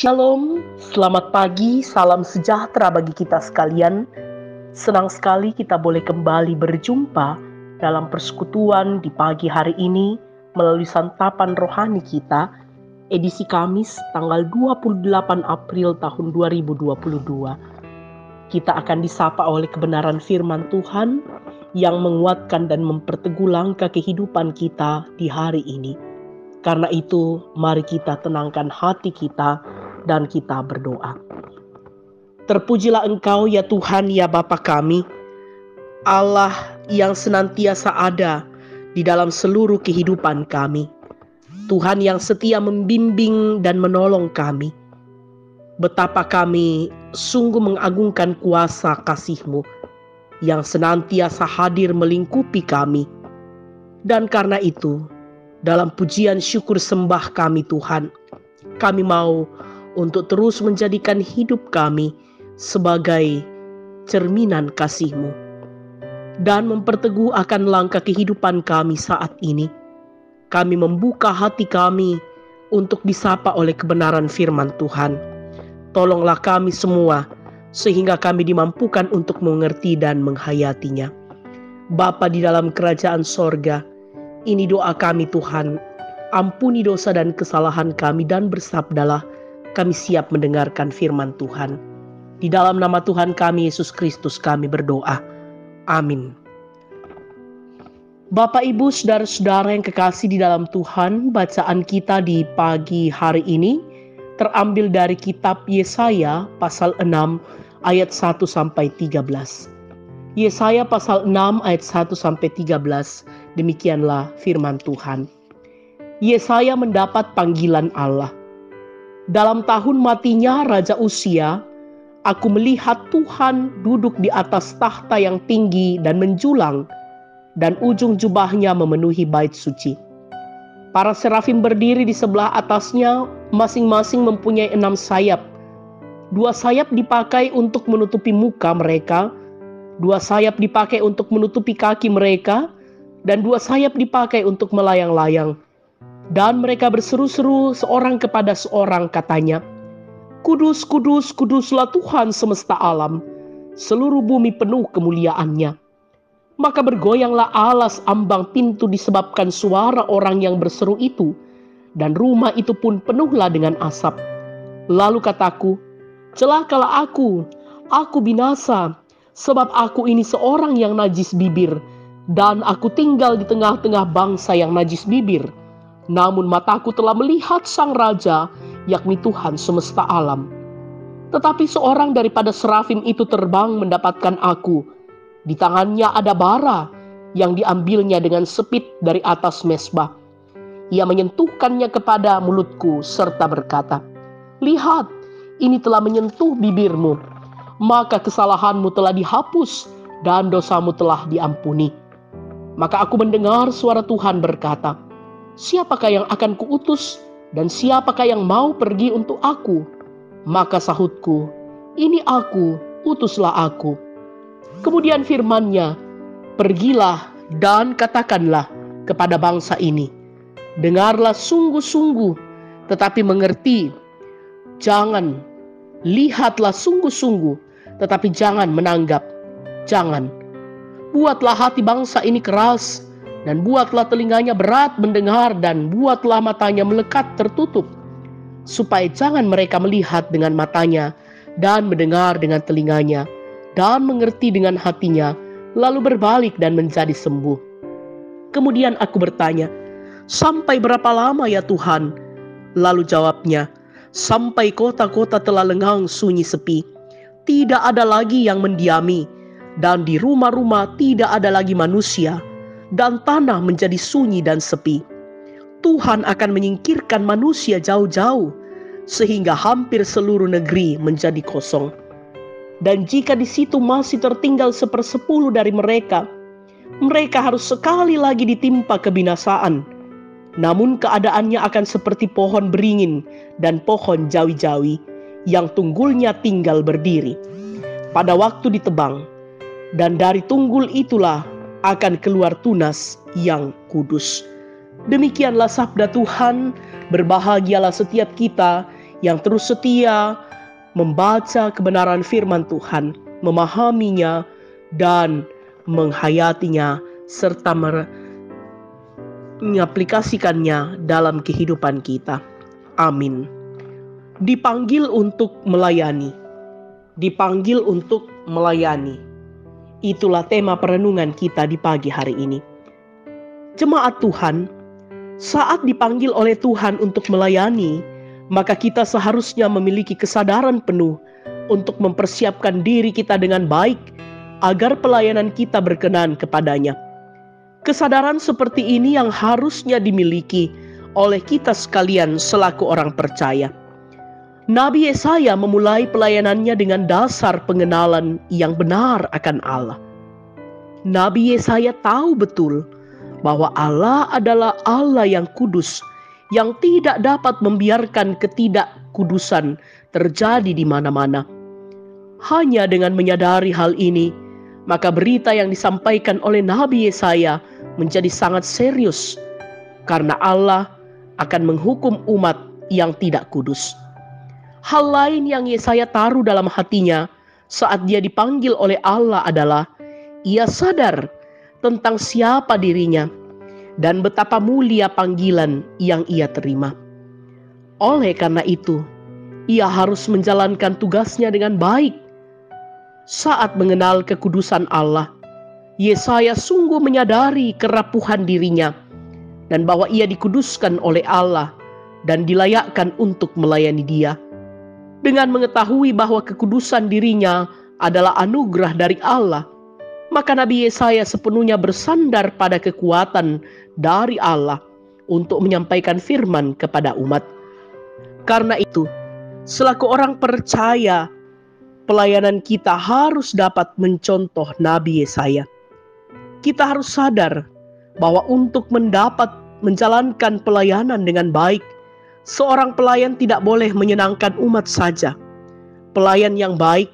Shalom, selamat pagi, salam sejahtera bagi kita sekalian. Senang sekali kita boleh kembali berjumpa dalam persekutuan di pagi hari ini melalui santapan rohani kita, edisi Kamis tanggal 28 April tahun 2022. Kita akan disapa oleh kebenaran firman Tuhan yang menguatkan dan memperteguh langkah kehidupan kita di hari ini. Karena itu, mari kita tenangkan hati kita dan kita berdoa. Terpujilah Engkau ya Tuhan ya Bapa kami, Allah yang senantiasa ada di dalam seluruh kehidupan kami. Tuhan yang setia membimbing dan menolong kami. Betapa kami sungguh mengagungkan kuasa kasih-Mu yang senantiasa hadir melingkupi kami. Dan karena itu, dalam pujian syukur sembah kami Tuhan, kami mau untuk terus menjadikan hidup kami sebagai cerminan kasih-Mu dan memperteguh akan langkah kehidupan kami saat ini. Kami membuka hati kami untuk disapa oleh kebenaran firman Tuhan. Tolonglah kami semua sehingga kami dimampukan untuk mengerti dan menghayatinya. Bapa di dalam kerajaan sorga, ini doa kami Tuhan. Ampuni dosa dan kesalahan kami dan bersabdalah, kami siap mendengarkan firman Tuhan. Di dalam nama Tuhan kami, Yesus Kristus, kami berdoa. Amin. Bapak, Ibu, saudara-saudara yang kekasih di dalam Tuhan, bacaan kita di pagi hari ini terambil dari kitab Yesaya pasal 6 ayat 1-13. Yesaya pasal 6 ayat 1-13, demikianlah firman Tuhan. Yesaya mendapat panggilan Allah. Dalam tahun matinya Raja Uzia, aku melihat Tuhan duduk di atas tahta yang tinggi dan menjulang, dan ujung jubahnya memenuhi bait suci. Para serafim berdiri di sebelah atasnya, masing-masing mempunyai 6 sayap. 2 sayap dipakai untuk menutupi muka mereka, 2 sayap dipakai untuk menutupi kaki mereka, dan 2 sayap dipakai untuk melayang-layang. Dan mereka berseru-seru seorang kepada seorang, katanya, Kudus, kudus, kuduslah Tuhan semesta alam, seluruh bumi penuh kemuliaannya. Maka bergoyanglah alas ambang pintu disebabkan suara orang yang berseru itu, dan rumah itu pun penuhlah dengan asap. Lalu kataku, celakalah aku binasa, sebab aku ini seorang yang najis bibir, dan aku tinggal di tengah-tengah bangsa yang najis bibir. Namun mataku telah melihat Sang Raja, yakni Tuhan semesta alam. Tetapi seorang daripada serafim itu terbang mendapatkan aku. Di tangannya ada bara yang diambilnya dengan sepit dari atas mezbah. Ia menyentuhkannya kepada mulutku serta berkata, Lihat, ini telah menyentuh bibirmu. Maka kesalahanmu telah dihapus dan dosamu telah diampuni. Maka aku mendengar suara Tuhan berkata, Siapakah yang akan kuutus dan siapakah yang mau pergi untuk aku? Maka sahutku, ini aku, utuslah aku. Kemudian firman-Nya, pergilah dan katakanlah kepada bangsa ini, dengarlah sungguh-sungguh, tetapi mengerti. Jangan, lihatlah sungguh-sungguh, tetapi jangan menanggap. Jangan. Buatlah hati bangsa ini keras, dan buatlah telinganya berat mendengar, dan buatlah matanya melekat tertutup, supaya jangan mereka melihat dengan matanya, dan mendengar dengan telinganya, dan mengerti dengan hatinya, lalu berbalik dan menjadi sembuh. Kemudian aku bertanya, sampai berapa lama ya Tuhan? Lalu jawabnya, sampai kota-kota telah lengang sunyi sepi, tidak ada lagi yang mendiami, dan di rumah-rumah tidak ada lagi manusia, dan tanah menjadi sunyi dan sepi. Tuhan akan menyingkirkan manusia jauh-jauh, sehingga hampir seluruh negeri menjadi kosong. Dan jika di situ masih tertinggal 1/10 dari mereka, mereka harus sekali lagi ditimpa kebinasaan. Namun keadaannya akan seperti pohon beringin dan pohon jawi-jawi, yang tunggulnya tinggal berdiri pada waktu ditebang, dan dari tunggul itulah akan keluar tunas yang kudus. Demikianlah sabda Tuhan. Berbahagialah setiap kita yang terus setia membaca kebenaran firman Tuhan, memahaminya dan menghayatinya serta mengaplikasikannya dalam kehidupan kita. Amin. Dipanggil untuk melayani. Dipanggil untuk melayani. Itulah tema perenungan kita di pagi hari ini. Jemaat Tuhan, saat dipanggil oleh Tuhan untuk melayani, maka kita seharusnya memiliki kesadaran penuh untuk mempersiapkan diri kita dengan baik agar pelayanan kita berkenan kepadanya. Kesadaran seperti ini yang harusnya dimiliki oleh kita sekalian selaku orang percaya. Nabi Yesaya memulai pelayanannya dengan dasar pengenalan yang benar akan Allah. Nabi Yesaya tahu betul bahwa Allah adalah Allah yang kudus, yang tidak dapat membiarkan ketidakkudusan terjadi di mana-mana. Hanya dengan menyadari hal ini, maka berita yang disampaikan oleh Nabi Yesaya menjadi sangat serius, karena Allah akan menghukum umat yang tidak kudus. Hal lain yang Yesaya taruh dalam hatinya saat dia dipanggil oleh Allah adalah ia sadar tentang siapa dirinya dan betapa mulia panggilan yang ia terima. Oleh karena itu, ia harus menjalankan tugasnya dengan baik. Saat mengenal kekudusan Allah, Yesaya sungguh menyadari kerapuhan dirinya dan bahwa ia dikuduskan oleh Allah dan dilayakkan untuk melayani Dia. Dengan mengetahui bahwa kekudusan dirinya adalah anugerah dari Allah, maka Nabi Yesaya sepenuhnya bersandar pada kekuatan dari Allah untuk menyampaikan firman kepada umat. Karena itu, selaku orang percaya, pelayanan kita harus dapat mencontoh Nabi Yesaya. Kita harus sadar bahwa untuk menjalankan pelayanan dengan baik, seorang pelayan tidak boleh menyenangkan umat saja. Pelayan yang baik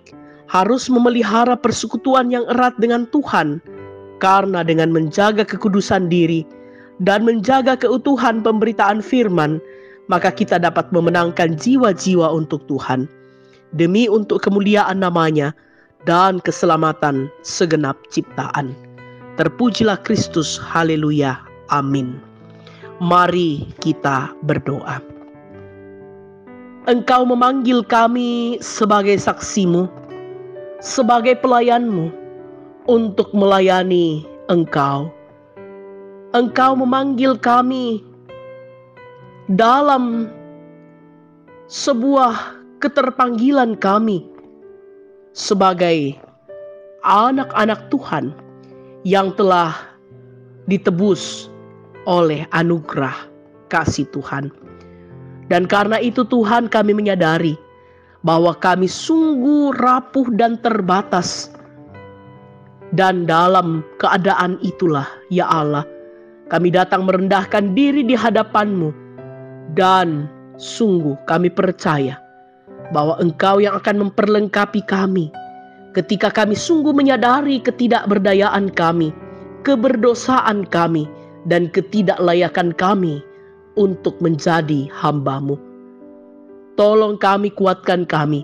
harus memelihara persekutuan yang erat dengan Tuhan, karena dengan menjaga kekudusan diri dan menjaga keutuhan pemberitaan firman, maka kita dapat memenangkan jiwa-jiwa untuk Tuhan, demi untuk kemuliaan namanya dan keselamatan segenap ciptaan. Terpujilah Kristus, haleluya, amin. Mari kita berdoa. Engkau memanggil kami sebagai saksimu, sebagai pelayanmu, untuk melayani Engkau. Engkau memanggil kami dalam sebuah keterpanggilan kami sebagai anak-anak Tuhan yang telah ditebus oleh anugerah kasih Tuhan. Dan karena itu Tuhan, kami menyadari bahwa kami sungguh rapuh dan terbatas. Dan dalam keadaan itulah, ya Allah, kami datang merendahkan diri di hadapan-Mu. Dan sungguh kami percaya bahwa Engkau yang akan memperlengkapi kami ketika kami sungguh menyadari ketidakberdayaan kami, keberdosaan kami, dan ketidaklayakan kami untuk menjadi hamba-Mu. Tolong kami, kuatkan kami,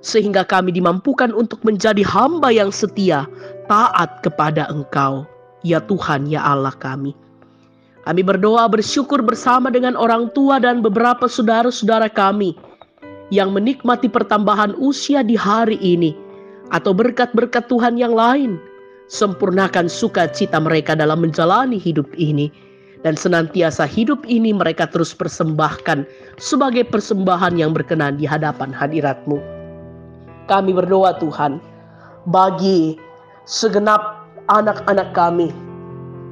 sehingga kami dimampukan untuk menjadi hamba yang setia, taat kepada Engkau, ya Tuhan, ya Allah kami. Kami berdoa bersyukur bersama dengan orang tua dan beberapa saudara-saudara kami yang menikmati pertambahan usia di hari ini, atau berkat-berkat Tuhan yang lain. Sempurnakan sukacita mereka dalam menjalani hidup ini, dan senantiasa hidup ini mereka terus persembahkan sebagai persembahan yang berkenan di hadapan hadirat-Mu. Kami berdoa Tuhan, bagi segenap anak-anak kami,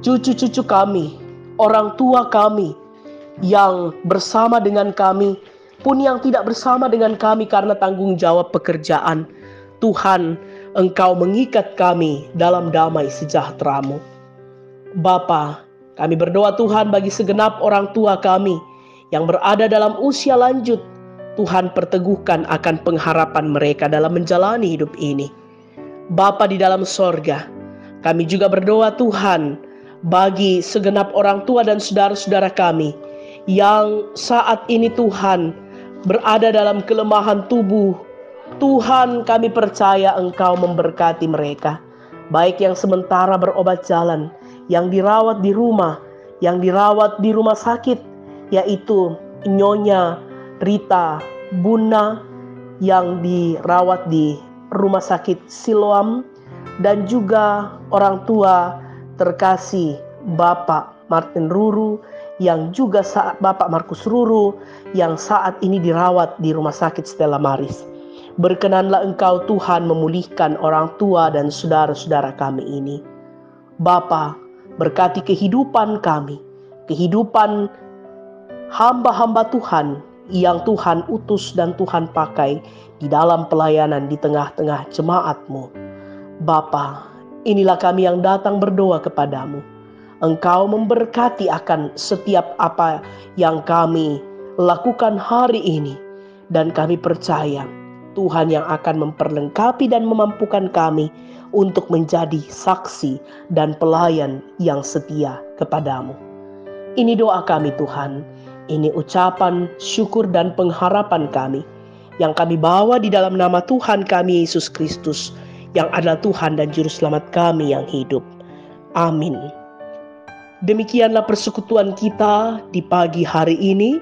cucu-cucu kami, orang tua kami yang bersama dengan kami, pun yang tidak bersama dengan kami karena tanggung jawab pekerjaan. Tuhan, Engkau mengikat kami dalam damai sejahtera-Mu. Bapa, kami berdoa Tuhan bagi segenap orang tua kami yang berada dalam usia lanjut. Tuhan, perteguhkan akan pengharapan mereka dalam menjalani hidup ini. Bapa di dalam sorga, kami juga berdoa Tuhan bagi segenap orang tua dan saudara-saudara kami yang saat ini Tuhan berada dalam kelemahan tubuh, Tuhan, kami percaya Engkau memberkati mereka, baik yang sementara berobat jalan, yang dirawat di rumah, yang dirawat di rumah sakit, yaitu Nyonya Rita Buna yang dirawat di Rumah Sakit Siloam, dan juga orang tua terkasih Bapak Martin Ruru, yang juga Bapak Markus Ruru yang saat ini dirawat di Rumah Sakit Stella Maris. Berkenanlah Engkau Tuhan memulihkan orang tua dan saudara-saudara kami ini. Bapa, berkati kehidupan kami, kehidupan hamba-hamba Tuhan yang Tuhan utus dan Tuhan pakai di dalam pelayanan di tengah-tengah jemaat-Mu. Bapa, inilah kami yang datang berdoa kepadamu. Engkau memberkati akan setiap apa yang kami lakukan hari ini. Dan kami percaya Tuhan yang akan memperlengkapi dan memampukan kami untuk menjadi saksi dan pelayan yang setia kepadamu. Ini doa kami Tuhan. Ini ucapan syukur dan pengharapan kami yang kami bawa di dalam nama Tuhan kami Yesus Kristus, yang adalah Tuhan dan Juru Selamat kami yang hidup. Amin. Demikianlah persekutuan kita di pagi hari ini.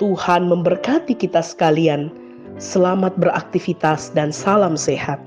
Tuhan memberkati kita sekalian. Selamat beraktivitas dan salam sehat.